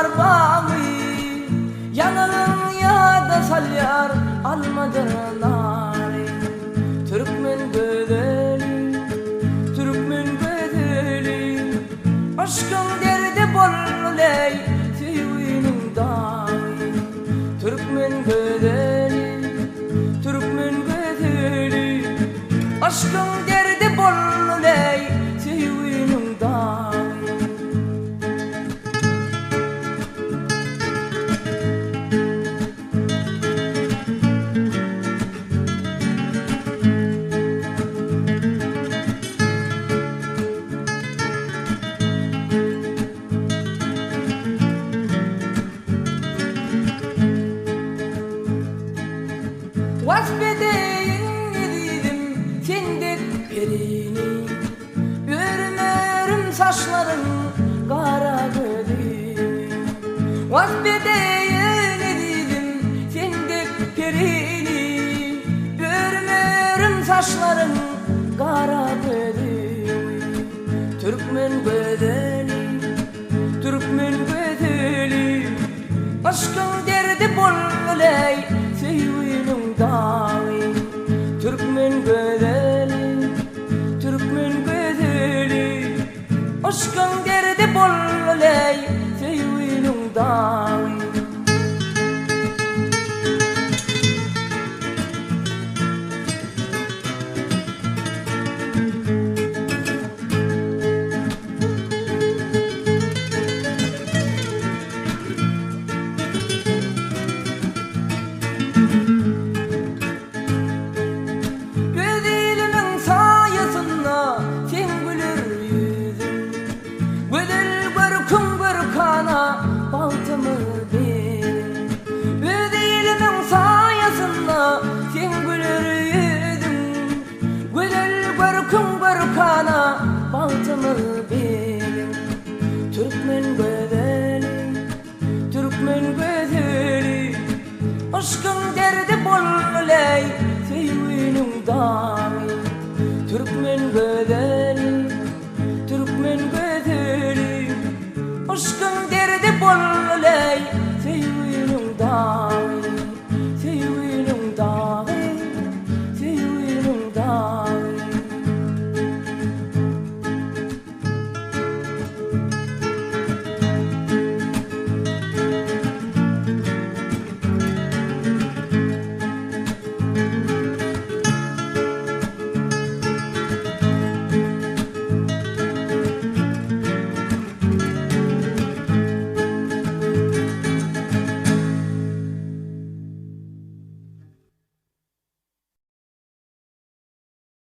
salar bağı, yanağın ya da salyar almadır nari. Türkmen güzeli, Türkmen güzeli, aşkın derdi bolluley sevinin dağı. Türkmen güzeli, Türkmen güzeli, aşkın derdi bolluley sevinin dağı. Vasfedeyin dedim sendek birini, örmerim saçların kara gözünü. Vasfedeyin dedim sendek birini, örmerim saçların kara gözünü. Türkmen güzeli, Türkmen güzeli, aşkın derdi bolluley sevinin dağı. Türkmen güzeli, Türkmen güzeli, aşkın derdi bolluley sevinin dağı. Baltımı verin, ödeyilimin sayesinde sen gülür yüzün. Güzel görkün görkana baltımı verin. Türkmen güzeli, Türkmen güzeli, aşkın derdi bolluley sevinin dağı. Türkmen güzeli,